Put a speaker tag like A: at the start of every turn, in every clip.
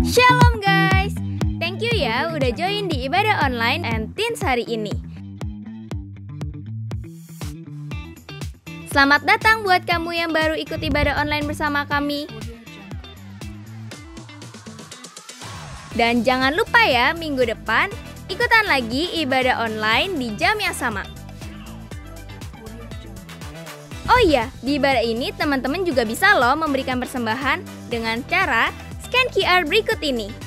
A: Shalom guys, thank you ya udah join di ibadah online and teens hari ini. Selamat datang buat kamu yang baru ikut ibadah online bersama kami. Dan jangan lupa ya, minggu depan ikutan lagi ibadah online di jam yang sama. Oh iya, di ibadah ini teman-teman juga bisa loh memberikan persembahan dengan cara scan QR berikut ini.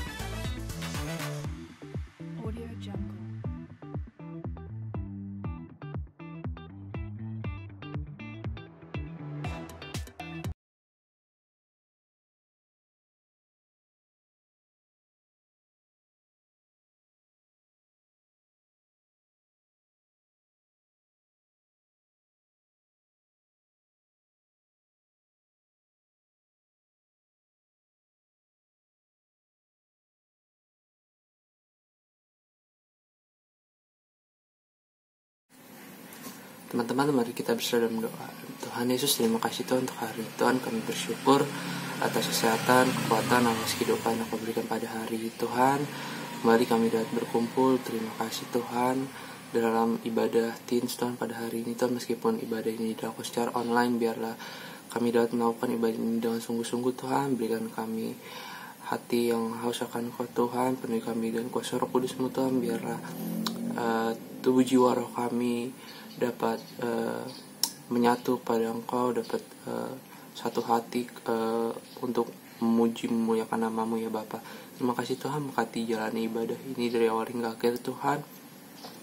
B: Teman-teman, mari kita bersama dalam doa. Tuhan Yesus, terima kasih Tuhan untuk hari ini. Tuhan, kami bersyukur atas kesehatan, kekuatan, atas kehidupan yang Kau berikan pada hari ini. Tuhan, kembali kami dapat berkumpul. Terima kasih Tuhan dalam ibadah teens Tuhan pada hari ini. Tuhan, meskipun ibadah ini dilakukan secara online, biarlah kami dapat melakukan ibadah ini dengan sungguh-sungguh Tuhan. Berikan kami hati yang haus akan Kau Tuhan, penuhi kami dengan kuasa Roh Kudus-Mu Tuhan. Biarlah tubuh jiwa roh kami dapat menyatu pada Engkau, dapat satu hati untuk memuji memuliakan nama-Mu ya Bapa. Terima kasih Tuhan, berkati jalani ibadah ini dari awal hingga akhir Tuhan.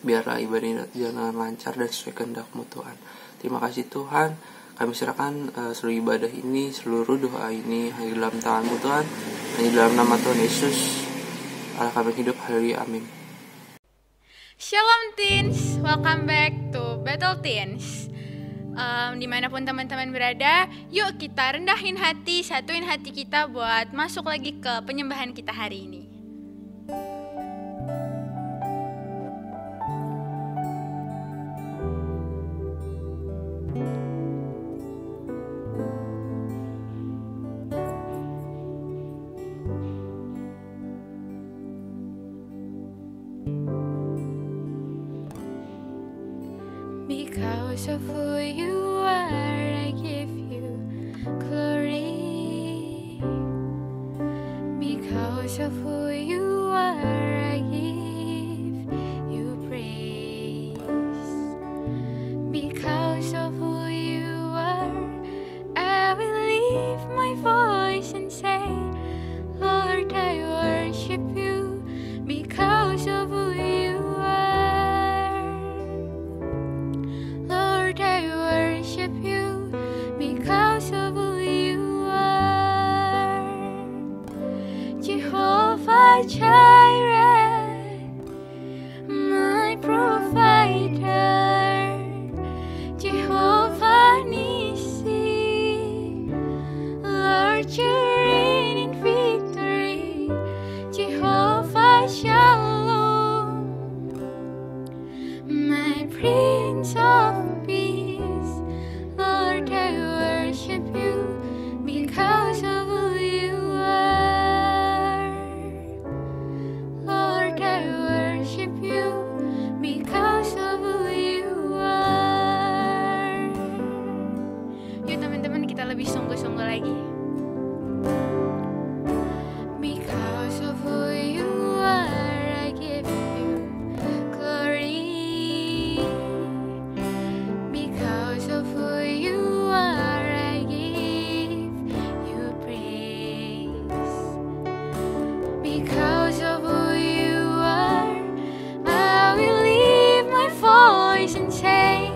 B: Biarlah ibadah ini jalan lancar dan sesuai kehendak-Mu Tuhan. Terima kasih Tuhan, kami serahkan seluruh ibadah ini, seluruh doa ini hanya dalam tangan-Mu Tuhan, hanya dalam nama Tuhan Yesus Allah kami hidup. Haleluya, amin.
C: Shalom teens, welcome back to Battle Teens. Dimanapun teman-teman berada, yuk kita rendahin hati, satuin hati kita buat masuk lagi ke penyembahan kita hari ini. Because of who you are, I give you glory. Because of who you are, I give you praise. Because of who you are, I will lift my voice and say, Lord, I worship you. Because of who you are, Lord, I worship you. Because of who you are, Jehovah Jireh, my provider, Jehovah Nissi, Lord, you reign in victory, Jehovah Shalom, my Prince of Peace, Lord, I worship you. Because of who you are, Lord, I worship you. Because of who you are. Yuk teman-teman, kita lebih sungguh-sungguh lagi. Because of who you are, I give you glory. Because of who you are, I give you praise. Because of who you are, I will lift my voice and say,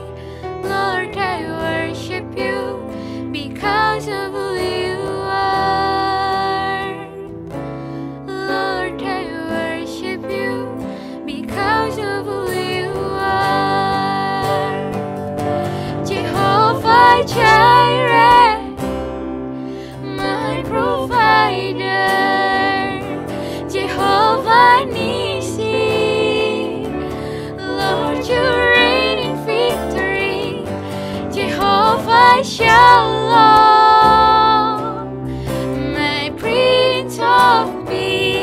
C: Lord, I worship you. Because of who you are, Lord, I worship you. Because of who you are, Jehovah Jireh, my provider, Jehovah Nissi, Lord, you reign in victory, Jehovah Shalom, my Prince of Peace.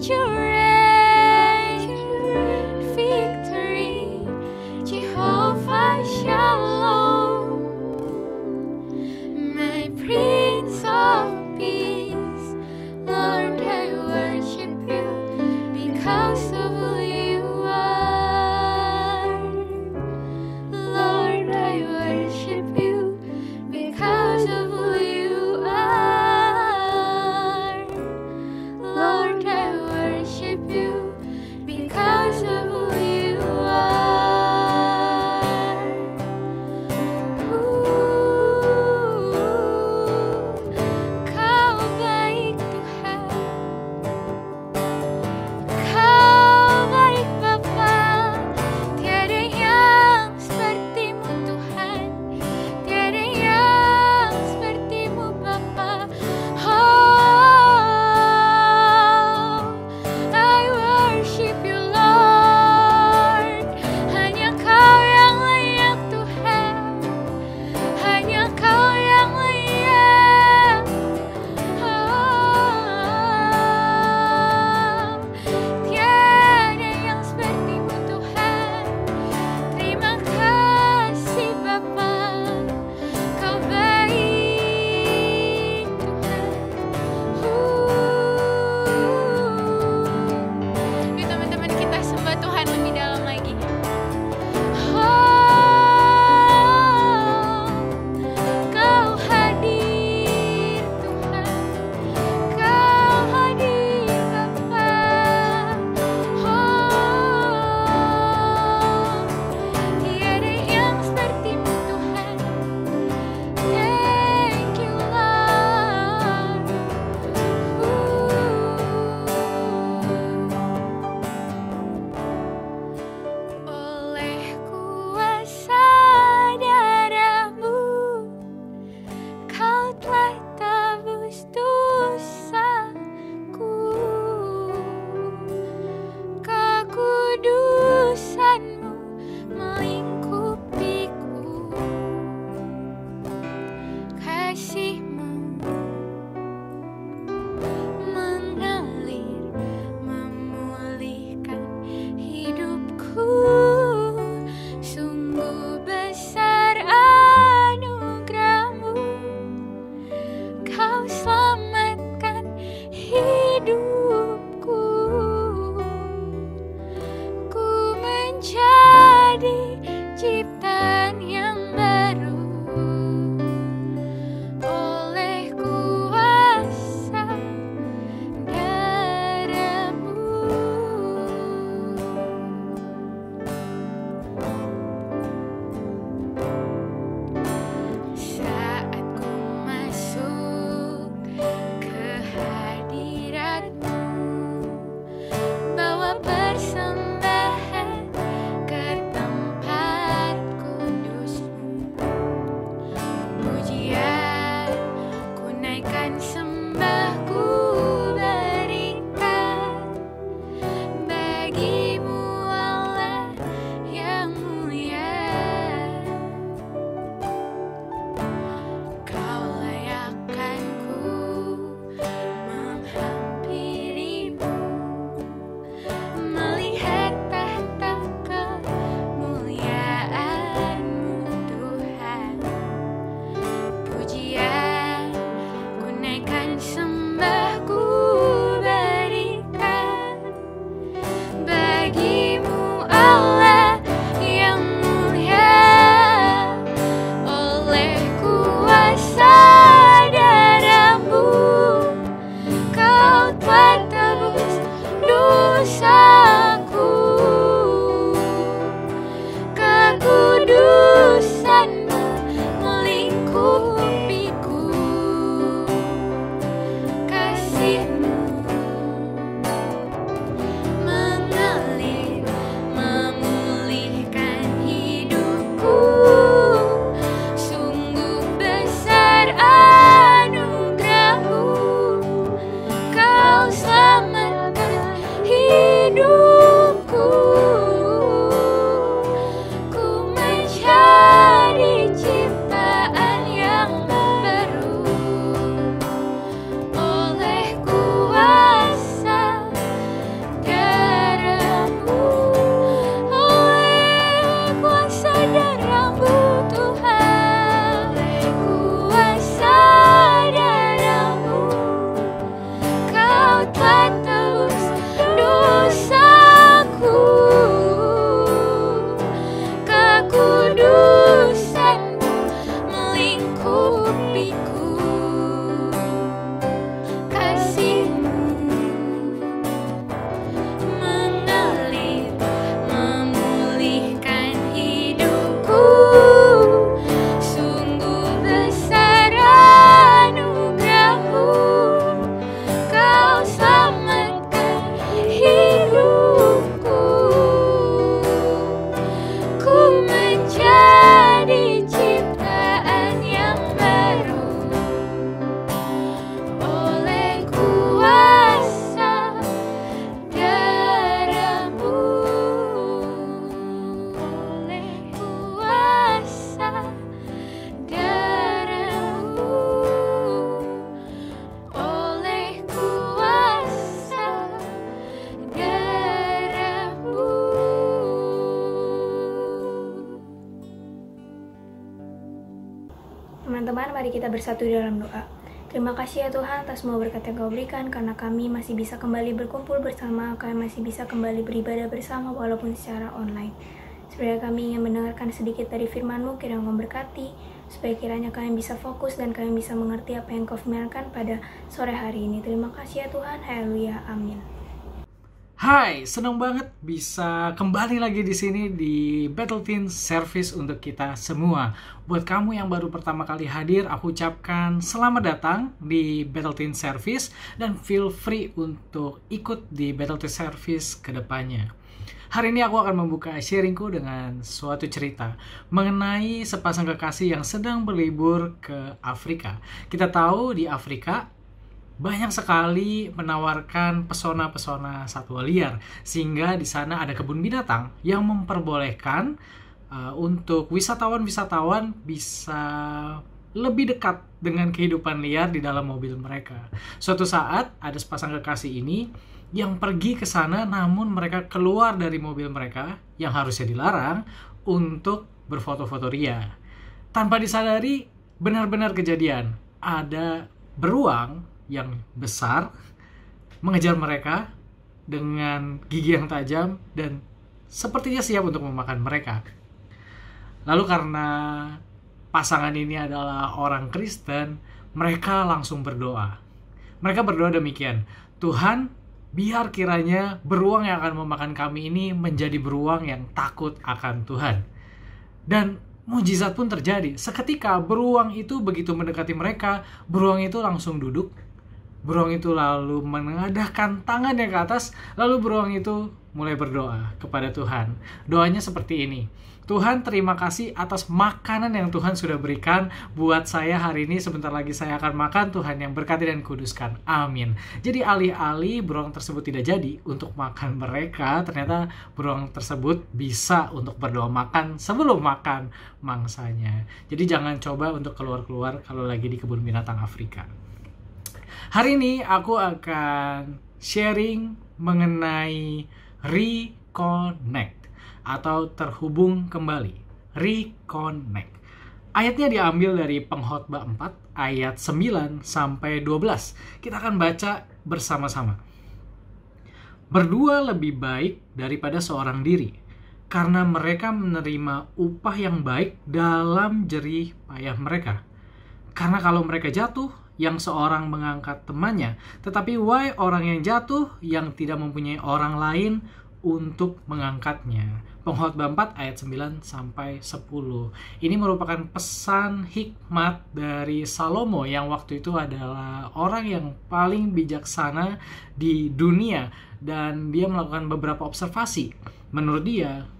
C: you reign. Victory, Jehovah Shalom, my Prince of Peace. Lord, I worship you because of who you are. Lord, I worship you because of who you are. Lord, I worship
D: mari kita bersatu dalam doa. Terima kasih ya Tuhan atas semua berkat yang Kau berikan, karena kami masih bisa kembali berkumpul bersama, kami masih bisa kembali beribadah bersama walaupun secara online. Supaya kami ingin mendengarkan sedikit dari firman-Mu, kiranya Kau memberkati, supaya kiranya kami bisa fokus dan kami bisa mengerti apa yang Kau firmankan pada sore hari ini. Terima kasih ya Tuhan, haleluya, amin.
E: Hai, senang banget bisa kembali lagi di sini di Battle Teen Service untuk kita semua. Buat kamu yang baru pertama kali hadir, aku ucapkan selamat datang di Battle Teen Service dan feel free untuk ikut di Battle Teen Service ke depannya. Hari ini aku akan membuka sharingku dengan suatu cerita mengenai sepasang kekasih yang sedang berlibur ke Afrika. Kita tahu di Afrika banyak sekali menawarkan pesona-pesona satwa liar, sehingga di sana ada kebun binatang yang memperbolehkan untuk wisatawan-wisatawan bisa lebih dekat dengan kehidupan liar di dalam mobil mereka. Suatu saat ada sepasang kekasih ini yang pergi ke sana, namun mereka keluar dari mobil mereka yang harusnya dilarang untuk berfoto-foto ria. Tanpa disadari, benar-benar kejadian. Ada beruang yang besar mengejar mereka dengan gigi yang tajam dan sepertinya siap untuk memakan mereka. Lalu karena pasangan ini adalah orang Kristen, mereka langsung berdoa. Mereka berdoa demikian, Tuhan, biar kiranya beruang yang akan memakan kami ini menjadi beruang yang takut akan Tuhan. Dan mujizat pun terjadi. Seketika beruang itu begitu mendekati mereka, beruang itu langsung duduk. Beruang itu lalu mengadahkan tangannya ke atas, lalu beruang itu mulai berdoa kepada Tuhan. Doanya seperti ini, Tuhan, terima kasih atas makanan yang Tuhan sudah berikan buat saya hari ini. Sebentar lagi saya akan makan, Tuhan yang berkati dan kuduskan. Amin. Jadi alih-alih beruang tersebut tidak jadi untuk makan mereka, ternyata beruang tersebut bisa untuk berdoa makan sebelum makan mangsanya. Jadi jangan coba untuk keluar-keluar kalau lagi di kebun binatang Afrika. Hari ini aku akan sharing mengenai reconnect atau terhubung kembali. Reconnect. Ayatnya diambil dari Pengkhotbah 4 ayat 9 sampai 12. Kita akan baca bersama-sama. Berdua lebih baik daripada seorang diri, karena mereka menerima upah yang baik dalam jerih payah mereka. Karena kalau mereka jatuh, yang seorang mengangkat temannya, tetapi wahai orang yang jatuh yang tidak mempunyai orang lain untuk mengangkatnya. Pengkhotbah 4 ayat 9 sampai 10. Ini merupakan pesan hikmat dari Salomo yang waktu itu adalah orang yang paling bijaksana di dunia, dan dia melakukan beberapa observasi. Menurut dia,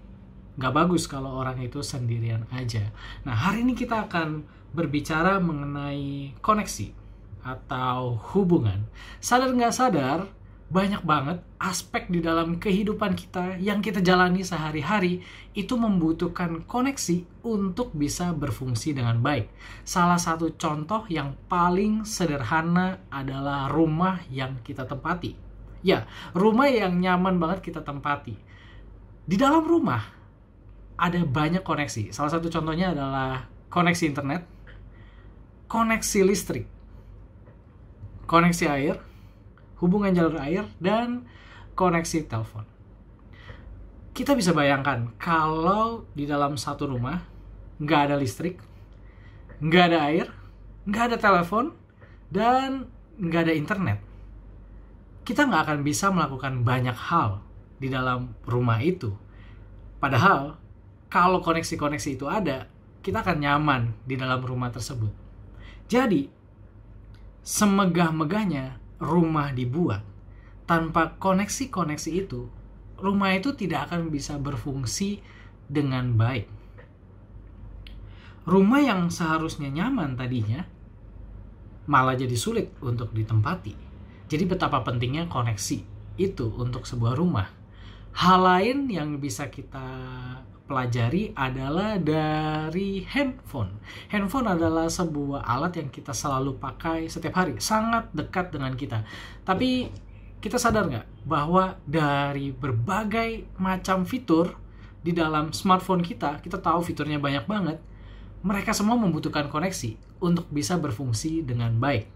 E: gak bagus kalau orang itu sendirian aja. Nah, hari ini kita akan berbicara mengenai koneksi atau hubungan. Sadar nggak sadar, banyak banget aspek di dalam kehidupan kita yang kita jalani sehari-hari itu membutuhkan koneksi untuk bisa berfungsi dengan baik. Salah satu contoh yang paling sederhana adalah rumah yang kita tempati. Ya, rumah yang nyaman banget kita tempati. Di dalam rumah ada banyak koneksi. Salah satu contohnya adalah koneksi internet, koneksi listrik, koneksi air, hubungan jalur air, dan koneksi telepon. Kita bisa bayangkan kalau di dalam satu rumah nggak ada listrik, nggak ada air, nggak ada telepon, dan nggak ada internet. Kita nggak akan bisa melakukan banyak hal di dalam rumah itu. Padahal kalau koneksi-koneksi itu ada, kita akan nyaman di dalam rumah tersebut. Jadi, semegah-megahnya rumah dibuat, tanpa koneksi-koneksi itu, rumah itu tidak akan bisa berfungsi dengan baik. Rumah yang seharusnya nyaman tadinya, malah jadi sulit untuk ditempati. Jadi betapa pentingnya koneksi itu untuk sebuah rumah. Hal lain yang bisa kita pelajari adalah dari handphone. Handphone adalah sebuah alat yang kita selalu pakai setiap hari, sangat dekat dengan kita. Tapi kita sadar nggak bahwa dari berbagai macam fitur di dalam smartphone kita tahu fiturnya banyak banget, Mereka semua membutuhkan koneksi untuk bisa berfungsi dengan baik.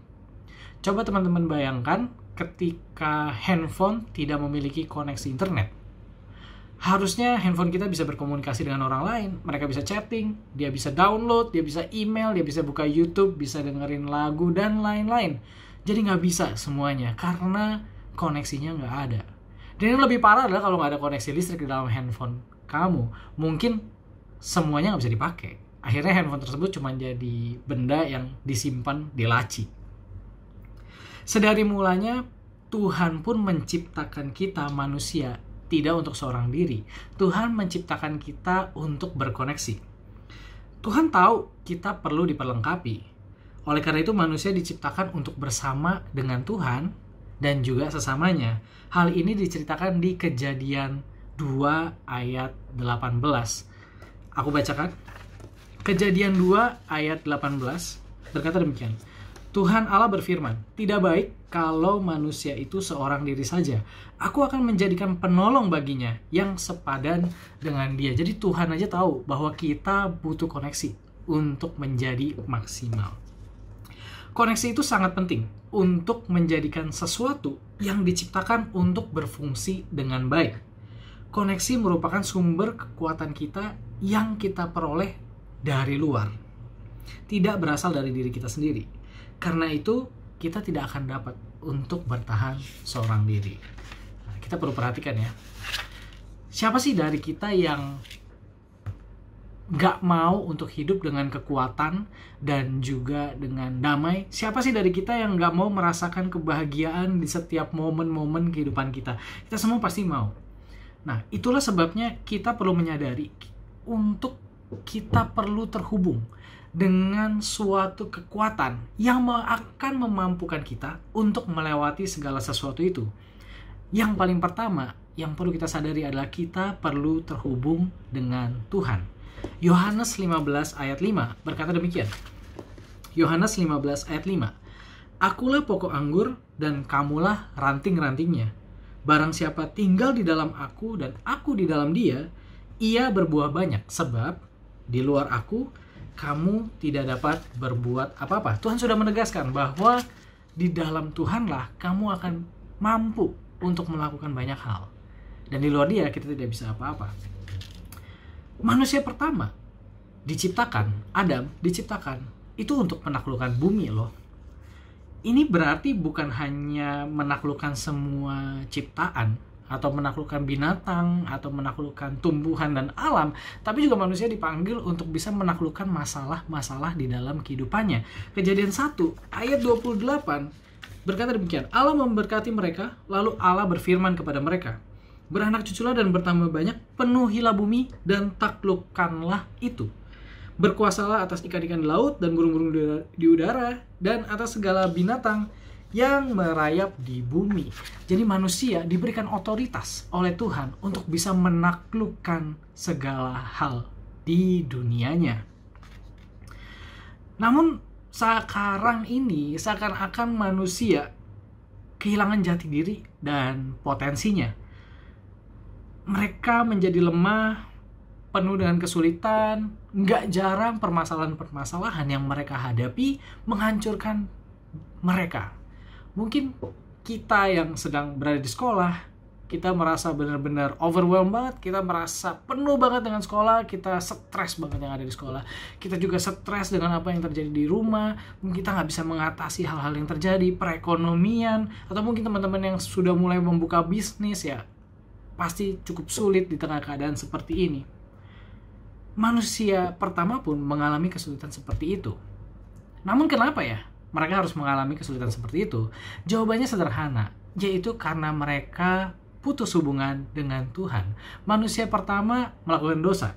E: Coba teman-teman bayangkan ketika handphone tidak memiliki koneksi internet. Harusnya handphone kita bisa berkomunikasi dengan orang lain. Mereka bisa chatting, dia bisa download, dia bisa email, dia bisa buka YouTube, bisa dengerin lagu, dan lain-lain. Jadi nggak bisa semuanya karena koneksinya nggak ada. Dan yang lebih parah adalah kalau nggak ada koneksi listrik di dalam handphone kamu, mungkin semuanya nggak bisa dipakai. Akhirnya handphone tersebut cuma jadi benda yang disimpan di laci. Sedari mulanya, Tuhan pun menciptakan kita manusia tidak untuk seorang diri. Tuhan menciptakan kita untuk berkoneksi. Tuhan tahu kita perlu diperlengkapi. Oleh karena itu manusia diciptakan untuk bersama dengan Tuhan dan juga sesamanya. Hal ini diceritakan di Kejadian 2 ayat 18. Aku bacakan. Kejadian 2 ayat 18 berkata demikian. Tuhan Allah berfirman, "Tidak baik kalau manusia itu seorang diri saja. Aku akan menjadikan penolong baginya yang sepadan dengan dia." Jadi Tuhan aja tahu bahwa kita butuh koneksi untuk menjadi maksimal. Koneksi itu sangat penting untuk menjadikan sesuatu yang diciptakan untuk berfungsi dengan baik. Koneksi merupakan sumber kekuatan kita yang kita peroleh dari luar. Tidak berasal dari diri kita sendiri. Karena itu, kita tidak akan dapat untuk bertahan seorang diri. Nah, kita perlu perhatikan ya. Siapa sih dari kita yang gak mau untuk hidup dengan kekuatan dan juga dengan damai? Siapa sih dari kita yang gak mau merasakan kebahagiaan di setiap momen-momen kehidupan kita? Kita semua pasti mau. Nah, itulah sebabnya kita perlu menyadari untuk kita perlu terhubung dengan suatu kekuatan yang akan memampukan kita untuk melewati segala sesuatu itu. Yang paling pertama yang perlu kita sadari adalah kita perlu terhubung dengan Tuhan. Yohanes 15 ayat 5 berkata demikian. Yohanes 15 ayat 5. "Akulah pokok anggur dan kamulah ranting-rantingnya. Barang siapa tinggal di dalam aku dan aku di dalam dia, ia berbuah banyak, sebab di luar aku kamu tidak dapat berbuat apa-apa." Tuhan sudah menegaskan bahwa di dalam Tuhanlah kamu akan mampu untuk melakukan banyak hal. Dan di luar dia kita tidak bisa apa-apa. Manusia pertama diciptakan, Adam diciptakan, itu untuk menaklukkan bumi loh. Ini berarti bukan hanya menaklukkan semua ciptaan, atau menaklukkan binatang, atau menaklukkan tumbuhan dan alam, tapi juga manusia dipanggil untuk bisa menaklukkan masalah-masalah di dalam kehidupannya. Kejadian 1 ayat 28 berkata demikian. Allah memberkati mereka, lalu Allah berfirman kepada mereka, "Beranak cuculah dan bertambah banyak, penuhilah bumi dan taklukkanlah itu. Berkuasalah atas ikan-ikan di laut dan burung-burung di udara dan atas segala binatang yang merayap di bumi." Jadi manusia diberikan otoritas oleh Tuhan untuk bisa menaklukkan segala hal di dunianya. Namun sekarang ini seakan-akan manusia kehilangan jati diri dan potensinya. Mereka menjadi lemah, penuh dengan kesulitan. Nggak jarang permasalahan-permasalahan yang mereka hadapi menghancurkan mereka. Mungkin kita yang sedang berada di sekolah, kita merasa benar-benar overwhelmed banget, kita merasa penuh banget dengan sekolah, kita stres banget yang ada di sekolah. Kita juga stres dengan apa yang terjadi di rumah, mungkin kita nggak bisa mengatasi hal-hal yang terjadi, perekonomian, atau mungkin teman-teman yang sudah mulai membuka bisnis ya, pasti cukup sulit di tengah keadaan seperti ini. Manusia pertama pun mengalami kesulitan seperti itu. Namun kenapa ya mereka harus mengalami kesulitan seperti itu? Jawabannya sederhana, yaitu karena mereka putus hubungan dengan Tuhan. Manusia pertama melakukan dosa,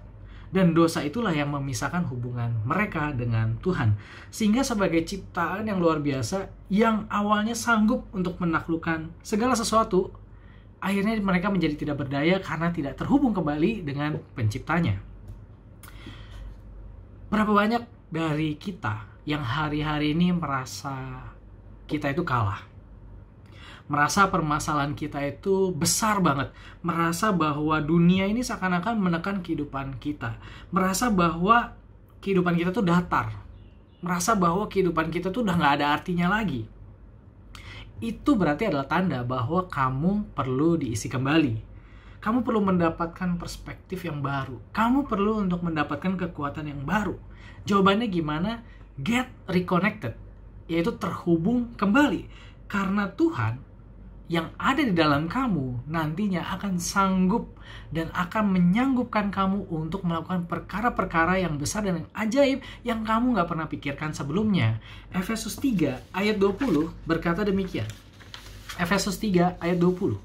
E: dan dosa itulah yang memisahkan hubungan mereka dengan Tuhan. Sehingga sebagai ciptaan yang luar biasa, yang awalnya sanggup untuk menaklukkan segala sesuatu, akhirnya mereka menjadi tidak berdaya karena tidak terhubung kembali dengan penciptanya. Berapa banyak dari kita yang hari-hari ini merasa kita itu kalah, merasa permasalahan kita itu besar banget, merasa bahwa dunia ini seakan-akan menekan kehidupan kita, merasa bahwa kehidupan kita tuh datar, merasa bahwa kehidupan kita tuh udah nggak ada artinya lagi, itu berarti adalah tanda bahwa kamu perlu diisi kembali. Kamu perlu mendapatkan perspektif yang baru. Kamu perlu untuk mendapatkan kekuatan yang baru. Jawabannya gimana? Get reconnected, yaitu terhubung kembali. Karena Tuhan yang ada di dalam kamu nantinya akan sanggup dan akan menyanggupkan kamu untuk melakukan perkara-perkara yang besar dan yang ajaib yang kamu gak pernah pikirkan sebelumnya. Efesus 3 ayat 20 berkata demikian. Efesus 3 ayat 20.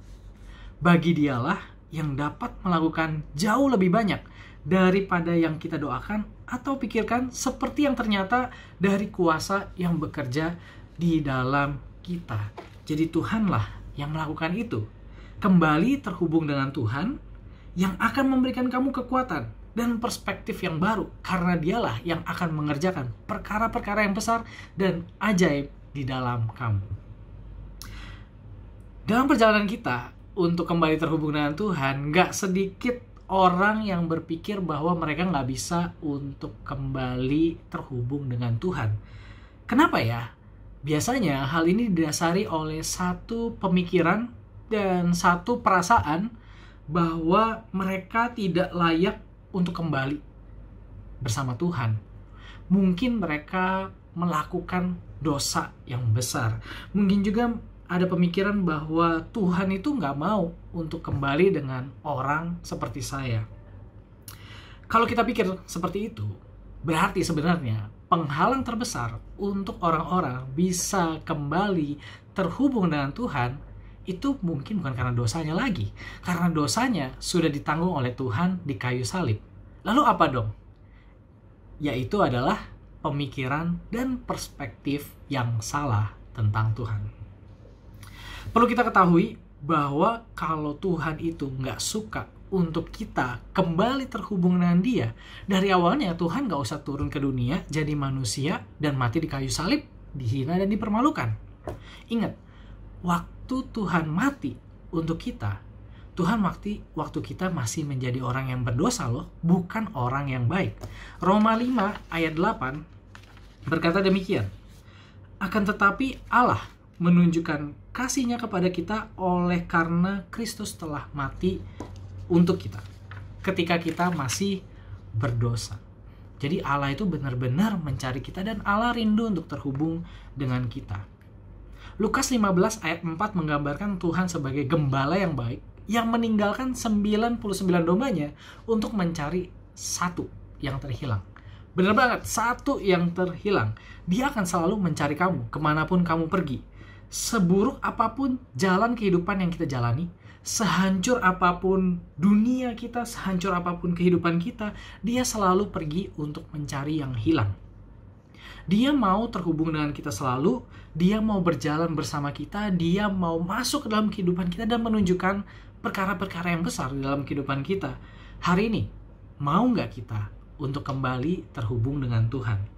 E: Bagi Dialah yang dapat melakukan jauh lebih banyak daripada yang kita doakan atau pikirkan, seperti yang ternyata dari kuasa yang bekerja di dalam kita. Jadi Tuhanlah yang melakukan itu. Kembali terhubung dengan Tuhan yang akan memberikan kamu kekuatan dan perspektif yang baru, karena Dialah yang akan mengerjakan perkara-perkara yang besar dan ajaib di dalam kamu. Dalam perjalanan kita untuk kembali terhubung dengan Tuhan, gak sedikit orang yang berpikir bahwa mereka gak bisa untuk kembali terhubung dengan Tuhan. Kenapa ya? Biasanya hal ini didasari oleh satu pemikiran dan satu perasaan bahwa mereka tidak layak untuk kembali bersama Tuhan. Mungkin mereka melakukan dosa yang besar. Mungkin juga ada pemikiran bahwa Tuhan itu nggak mau untuk kembali dengan orang seperti saya. Kalau kita pikir seperti itu, berarti sebenarnya penghalang terbesar untuk orang-orang bisa kembali terhubung dengan Tuhan itu mungkin bukan karena dosanya lagi. Karena dosanya sudah ditanggung oleh Tuhan di kayu salib. Lalu apa dong? Yaitu adalah pemikiran dan perspektif yang salah tentang Tuhan. Perlu kita ketahui bahwa kalau Tuhan itu nggak suka untuk kita kembali terhubung dengan Dia, dari awalnya Tuhan gak usah turun ke dunia jadi manusia dan mati di kayu salib, dihina dan dipermalukan. Ingat, waktu Tuhan mati untuk kita, Tuhan mati waktu kita masih menjadi orang yang berdosa loh, bukan orang yang baik. Roma 5 ayat 8 berkata demikian. Akan tetapi Allah menunjukkan kasih-Nya kepada kita oleh karena Kristus telah mati untuk kita ketika kita masih berdosa. Jadi Allah itu benar-benar mencari kita dan Allah rindu untuk terhubung dengan kita. Lukas 15 ayat 4 menggambarkan Tuhan sebagai gembala yang baik yang meninggalkan 99 dombanya untuk mencari satu yang terhilang. Benar banget, satu yang terhilang. Dia akan selalu mencari kamu kemanapun kamu pergi. Seburuk apapun jalan kehidupan yang kita jalani, sehancur apapun dunia kita, sehancur apapun kehidupan kita, Dia selalu pergi untuk mencari yang hilang. Dia mau terhubung dengan kita selalu, Dia mau berjalan bersama kita, Dia mau masuk ke dalam kehidupan kita dan menunjukkan perkara-perkara yang besar di dalam kehidupan kita. Hari ini, mau nggak kita untuk kembali terhubung dengan Tuhan?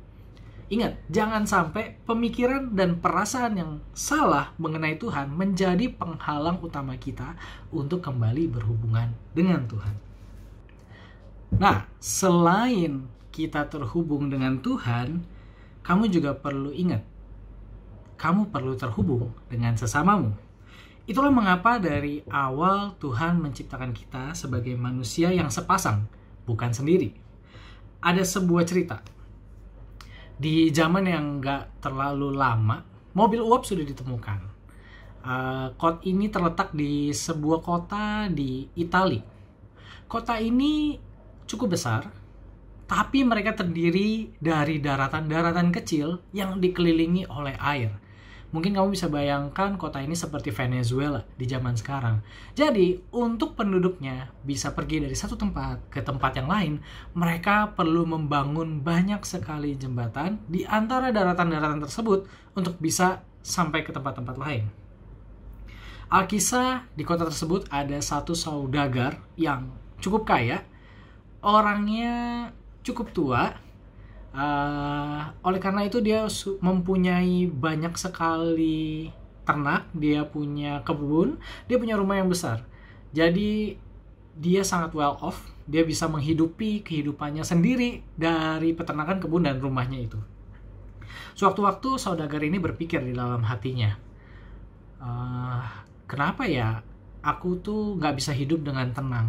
E: Ingat, jangan sampai pemikiran dan perasaan yang salah mengenai Tuhan menjadi penghalang utama kita untuk kembali berhubungan dengan Tuhan. Nah, selain kita terhubung dengan Tuhan, kamu juga perlu ingat, kamu perlu terhubung dengan sesamamu. Itulah mengapa dari awal Tuhan menciptakan kita sebagai manusia yang sepasang, bukan sendiri. Ada sebuah cerita. Di zaman yang gak terlalu lama, mobil uap sudah ditemukan. Kota ini terletak di sebuah kota di Italia. Kota ini cukup besar, tapi mereka terdiri dari daratan-daratan kecil yang dikelilingi oleh air. Mungkin kamu bisa bayangkan kota ini seperti Venezuela di zaman sekarang. Jadi, untuk penduduknya bisa pergi dari satu tempat ke tempat yang lain, mereka perlu membangun banyak sekali jembatan di antara daratan-daratan tersebut untuk bisa sampai ke tempat-tempat lain. Alkisah di kota tersebut ada satu saudagar yang cukup kaya, orangnya cukup tua. Oleh karena itu dia mempunyai banyak sekali ternak, dia punya kebun, dia punya rumah yang besar. Jadi dia sangat well off, dia bisa menghidupi kehidupannya sendiri dari peternakan kebun dan rumahnya itu. Sewaktu-waktu saudagar ini berpikir di dalam hatinya, kenapa ya aku tuh gak bisa hidup dengan tenang?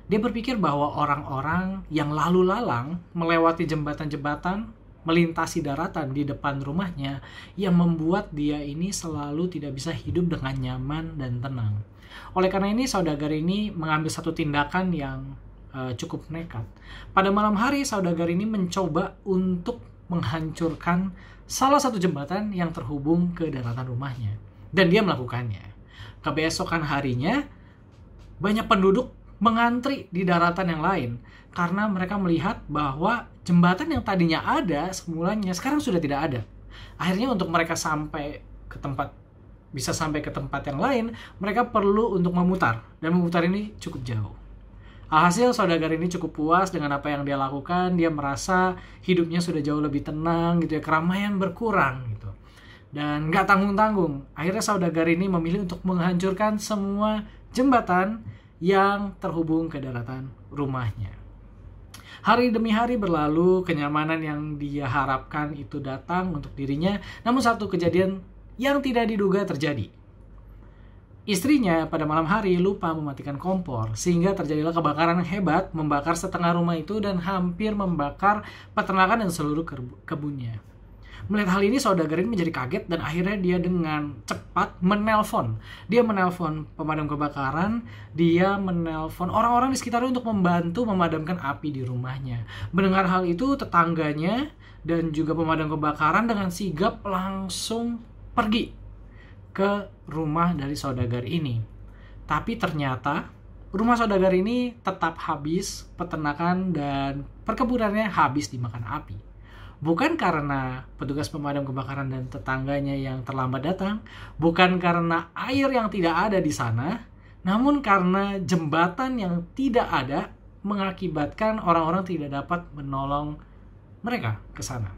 E: Dia berpikir bahwa orang-orang yang lalu lalang melewati jembatan-jembatan, melintasi daratan di depan rumahnya, yang membuat dia ini selalu tidak bisa hidup dengan nyaman dan tenang. Oleh karena ini, saudagar ini mengambil satu tindakan yang cukup nekat. Pada malam hari, saudagar ini mencoba untuk menghancurkan salah satu jembatan yang terhubung ke daratan rumahnya. Dan dia melakukannya. Kebesokan harinya, banyak penduduk mengantri di daratan yang lain karena mereka melihat bahwa jembatan yang tadinya ada semulanya sekarang sudah tidak ada. Akhirnya untuk mereka bisa sampai ke tempat yang lain, mereka perlu untuk memutar, dan memutar ini cukup jauh. Alhasil saudagar ini cukup puas dengan apa yang dia lakukan. Dia merasa hidupnya sudah jauh lebih tenang gitu ya, keramaian berkurang gitu. Dan gak tanggung-tanggung, akhirnya saudagar ini memilih untuk menghancurkan semua jembatan yang terhubung ke daratan rumahnya. Hari demi hari berlalu, kenyamanan yang dia harapkan itu datang untuk dirinya, namun satu kejadian yang tidak diduga terjadi. Istrinya pada malam hari lupa mematikan kompor, sehingga terjadilah kebakaran yang hebat, membakar setengah rumah itu dan hampir membakar peternakan dan seluruh kebunnya. Melihat hal ini, saudagar ini menjadi kaget dan akhirnya dia dengan cepat menelpon. Dia menelpon pemadam kebakaran, dia menelpon orang-orang di sekitarnya untuk membantu memadamkan api di rumahnya. Mendengar hal itu, tetangganya dan juga pemadam kebakaran dengan sigap langsung pergi ke rumah dari saudagar ini. Tapi ternyata rumah saudagar ini tetap habis, peternakan dan perkebunannya habis dimakan api. Bukan karena petugas pemadam kebakaran dan tetangganya yang terlambat datang, bukan karena air yang tidak ada di sana, namun karena jembatan yang tidak ada mengakibatkan orang-orang tidak dapat menolong mereka ke sana.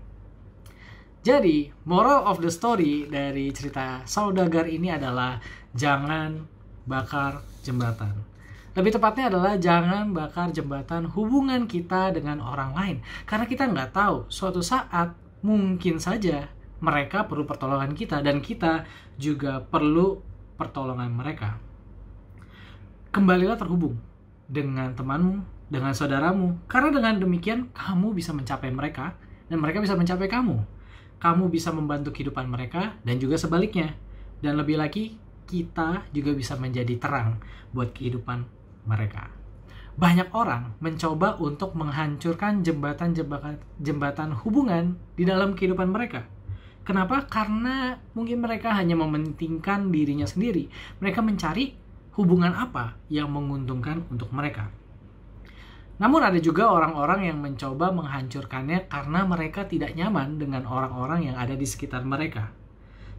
E: Jadi, moral of the story dari cerita saudagar ini adalah jangan bakar jembatan. Lebih tepatnya adalah jangan bakar jembatan hubungan kita dengan orang lain. Karena kita nggak tahu, suatu saat mungkin saja mereka perlu pertolongan kita dan kita juga perlu pertolongan mereka. Kembalilah terhubung dengan temanmu, dengan saudaramu. Karena dengan demikian kamu bisa mencapai mereka dan mereka bisa mencapai kamu. Kamu bisa membantu kehidupan mereka dan juga sebaliknya. Dan lebih lagi, kita juga bisa menjadi terang buat kehidupan mereka. Banyak orang mencoba untuk menghancurkan jembatan hubungan di dalam kehidupan mereka. Kenapa? Karena mungkin mereka hanya mementingkan dirinya sendiri. Mereka mencari hubungan apa yang menguntungkan untuk mereka. Namun ada juga orang-orang yang mencoba menghancurkannya karena mereka tidak nyaman dengan orang-orang yang ada di sekitar mereka.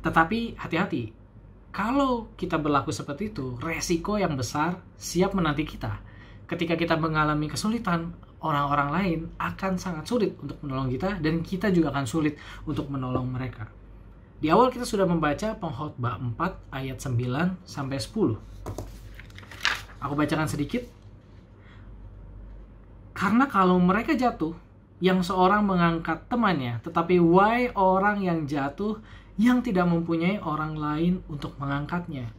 E: Tetapi hati-hati. Kalau kita berlaku seperti itu, resiko yang besar siap menanti kita. Ketika kita mengalami kesulitan, orang-orang lain akan sangat sulit untuk menolong kita dan kita juga akan sulit untuk menolong mereka. Di awal kita sudah membaca Pengkhotbah 4 ayat 9 sampai 10. Aku bacakan sedikit. Karena kalau mereka jatuh, yang seorang mengangkat temannya, tetapi why orang yang jatuh yang tidak mempunyai orang lain untuk mengangkatnya.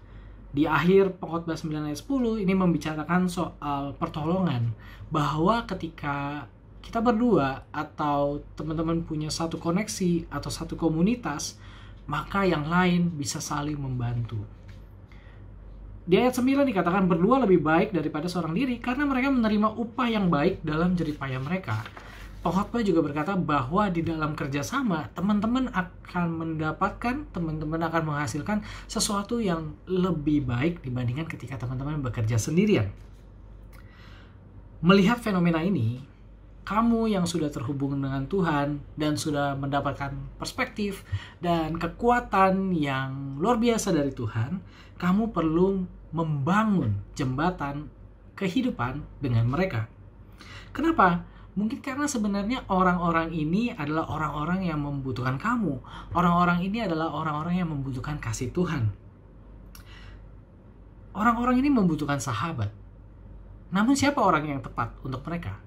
E: Di akhir Pengkhotbah 9 ayat 10 ini membicarakan soal pertolongan, bahwa ketika kita berdua atau teman-teman punya satu koneksi atau satu komunitas, maka yang lain bisa saling membantu. Di ayat 9 dikatakan berdua lebih baik daripada seorang diri karena mereka menerima upah yang baik dalam jerih payah mereka. Pengkhotbah juga berkata bahwa di dalam kerjasama, teman-teman akan menghasilkan sesuatu yang lebih baik dibandingkan ketika teman-teman bekerja sendirian. Melihat fenomena ini, kamu yang sudah terhubung dengan Tuhan dan sudah mendapatkan perspektif dan kekuatan yang luar biasa dari Tuhan, kamu perlu membangun jembatan kehidupan dengan mereka. Kenapa? Mungkin karena sebenarnya orang-orang ini adalah orang-orang yang membutuhkan kamu. Orang-orang ini adalah orang-orang yang membutuhkan kasih Tuhan. Orang-orang ini membutuhkan sahabat. Namun siapa orang yang tepat untuk mereka?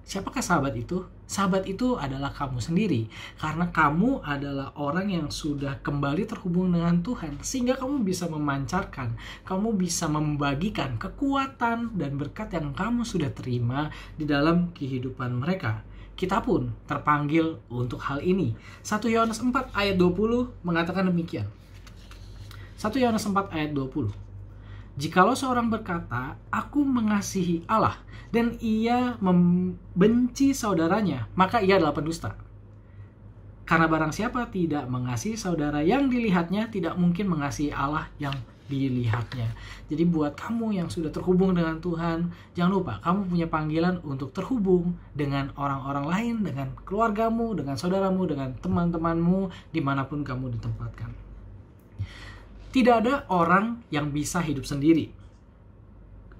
E: Siapakah sahabat itu? Sahabat itu adalah kamu sendiri, karena kamu adalah orang yang sudah kembali terhubung dengan Tuhan, sehingga kamu bisa memancarkan, kamu bisa membagikan kekuatan dan berkat yang kamu sudah terima di dalam kehidupan mereka. Kita pun terpanggil untuk hal ini. 1 Yohanes 4 ayat 20 mengatakan demikian. 1 Yohanes 4 ayat 20. Jikalau seorang berkata, aku mengasihi Allah, dan ia membenci saudaranya, maka ia adalah pendusta. Karena barang siapa tidak mengasihi saudara yang dilihatnya, tidak mungkin mengasihi Allah yang dilihatnya. Jadi buat kamu yang sudah terhubung dengan Tuhan, jangan lupa kamu punya panggilan untuk terhubung dengan orang-orang lain, dengan keluargamu, dengan saudaramu, dengan teman-temanmu, dimanapun kamu ditempatkan. Tidak ada orang yang bisa hidup sendiri.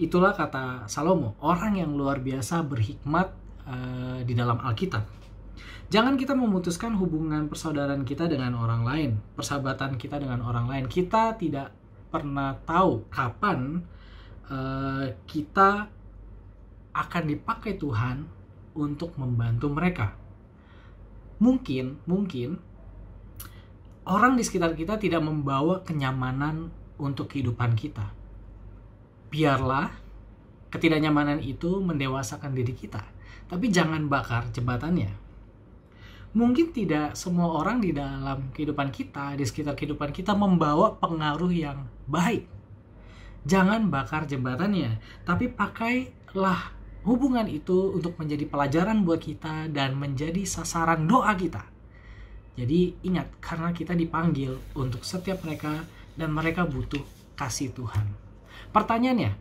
E: Itulah kata Salomo, orang yang luar biasa berhikmat di dalam Alkitab. Jangan kita memutuskan hubungan persaudaraan kita dengan orang lain, persahabatan kita dengan orang lain. Kita tidak pernah tahu kapan kita akan dipakai Tuhan untuk membantu mereka. Mungkin orang di sekitar kita tidak membawa kenyamanan untuk kehidupan kita. Biarlah ketidaknyamanan itu mendewasakan diri kita, tapi jangan bakar jembatannya. Mungkin tidak semua orang di dalam kehidupan kita, di sekitar kehidupan kita membawa pengaruh yang baik. Jangan bakar jembatannya, tapi pakailah hubungan itu untuk menjadi pelajaran buat kita dan menjadi sasaran doa kita. Jadi ingat, karena kita dipanggil untuk setiap mereka dan mereka butuh kasih Tuhan. Pertanyaannya,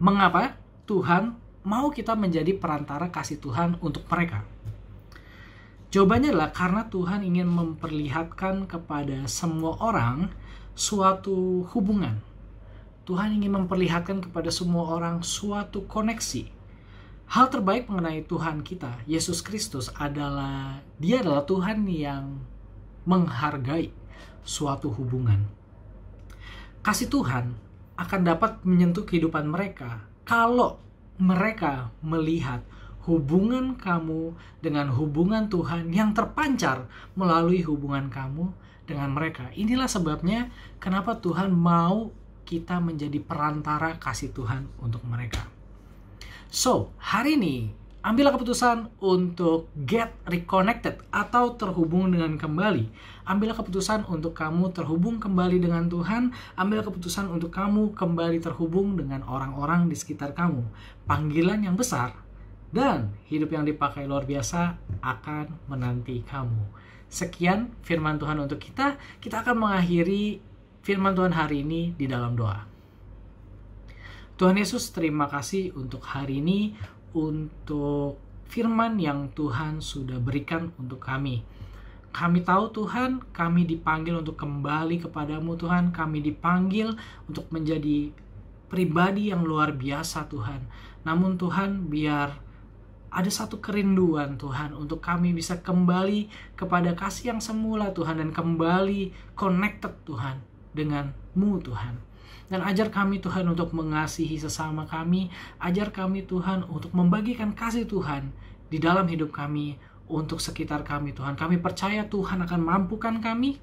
E: mengapa Tuhan mau kita menjadi perantara kasih Tuhan untuk mereka? Jawabannya adalah karena Tuhan ingin memperlihatkan kepada semua orang suatu hubungan. Tuhan ingin memperlihatkan kepada semua orang suatu koneksi. Hal terbaik mengenai Tuhan kita, Yesus Kristus, adalah Dia adalah Tuhan yang menghargai suatu hubungan. Kasih Tuhan akan dapat menyentuh kehidupan mereka kalau mereka melihat hubungan kamu dengan hubungan Tuhan yang terpancar melalui hubungan kamu dengan mereka. Inilah sebabnya kenapa Tuhan mau kita menjadi perantara kasih Tuhan untuk mereka. So, hari ini ambillah keputusan untuk get reconnected atau terhubung dengan kembali. Ambillah keputusan untuk kamu terhubung kembali dengan Tuhan. Ambillah keputusan untuk kamu kembali terhubung dengan orang-orang di sekitar kamu. Panggilan yang besar dan hidup yang dipakai luar biasa akan menanti kamu. Sekian firman Tuhan untuk kita. Kita akan mengakhiri firman Tuhan hari ini di dalam doa. Tuhan Yesus, terima kasih untuk hari ini, untuk firman yang Tuhan sudah berikan untuk kami. Kami tahu Tuhan, kami dipanggil untuk kembali kepadamu Tuhan. Kami dipanggil untuk menjadi pribadi yang luar biasa Tuhan. Namun Tuhan, biar ada satu kerinduan Tuhan untuk kami bisa kembali kepada kasih yang semula Tuhan, dan kembali connected Tuhan dengan-Mu Tuhan. Dan ajar kami Tuhan untuk mengasihi sesama kami. Ajar kami Tuhan untuk membagikan kasih Tuhan di dalam hidup kami untuk sekitar kami Tuhan. Kami percaya Tuhan akan mampukan kami.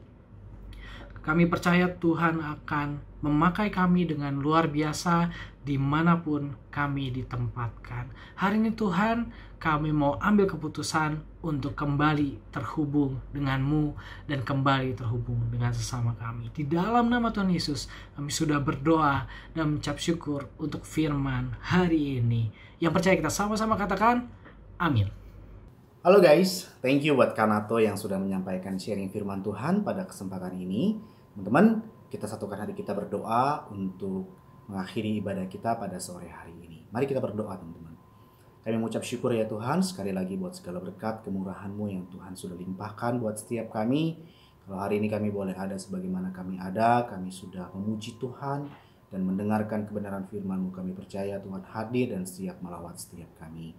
E: Kami percaya Tuhan akan memakai kami dengan luar biasa dimanapun kami ditempatkan. Hari ini Tuhan, kami mau ambil keputusan untuk kembali terhubung dengan-Mu dan kembali terhubung dengan sesama kami. Di dalam nama Tuhan Yesus, kami sudah berdoa dan mengucap syukur untuk firman hari ini. Yang percaya kita sama-sama katakan, amin.
F: Halo guys, thank you buat Kanato yang sudah menyampaikan sharing firman Tuhan pada kesempatan ini. Teman-teman, kita satukan hati kita berdoa untuk mengakhiri ibadah kita pada sore hari ini. Mari kita berdoa teman-teman. Kami mengucap syukur ya Tuhan sekali lagi buat segala berkat kemurahan-Mu yang Tuhan sudah limpahkan buat setiap kami. Kalau hari ini kami boleh ada sebagaimana kami ada, kami sudah memuji Tuhan dan mendengarkan kebenaran firman-Mu. Kami percaya Tuhan hadir dan siap melawat setiap kami.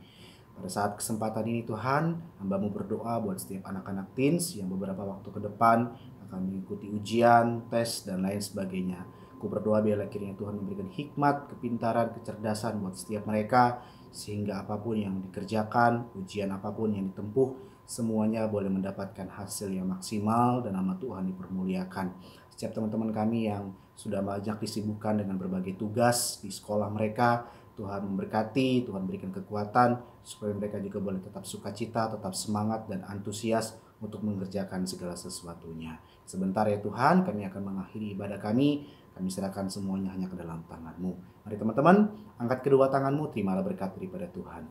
F: Pada saat kesempatan ini Tuhan, hamba-Mu berdoa buat setiap anak-anak teens yang beberapa waktu ke depan akan mengikuti ujian, tes, dan lain sebagainya. Aku berdoa biarlah kiranya Tuhan memberikan hikmat, kepintaran, kecerdasan buat setiap mereka, sehingga apapun yang dikerjakan, ujian apapun yang ditempuh, semuanya boleh mendapatkan hasil yang maksimal dan nama Tuhan dipermuliakan. Setiap teman-teman kami yang sudah banyak disibukkan dengan berbagai tugas di sekolah mereka, Tuhan memberkati, Tuhan berikan kekuatan supaya mereka juga boleh tetap sukacita, tetap semangat dan antusias untuk mengerjakan segala sesuatunya. Sebentar ya Tuhan, kami akan mengakhiri ibadah kami. Kami serahkan semuanya hanya ke dalam tangan-Mu. Mari teman-teman, angkat kedua tangan-Mu, terimalah berkat daripada Tuhan.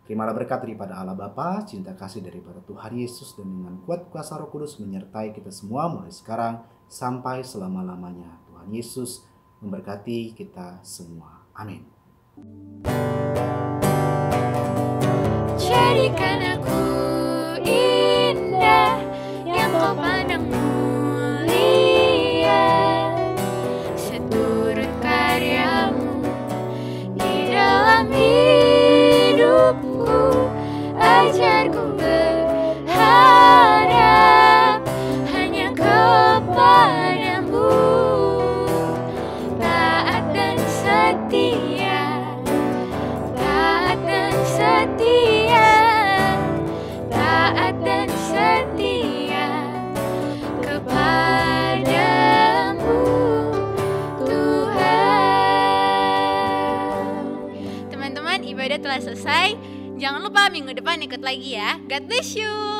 F: Terimalah berkat daripada Allah Bapa, cinta kasih daripada Tuhan Yesus, dan dengan kuat kuasa Roh Kudus menyertai kita semua mulai sekarang sampai selama-lamanya. Tuhan Yesus memberkati kita semua. Amin.
C: Jadikan aku indah yang kau pandang mulia, seturut karyamu di dalam hidupku. Ajarku berharap hanya kepadamu, taat dan setia, taat dan setia, taat dan setia kepadamu Tuhan. Teman-teman, ibadah telah selesai. Jangan lupa minggu depan ikut lagi ya. God bless you.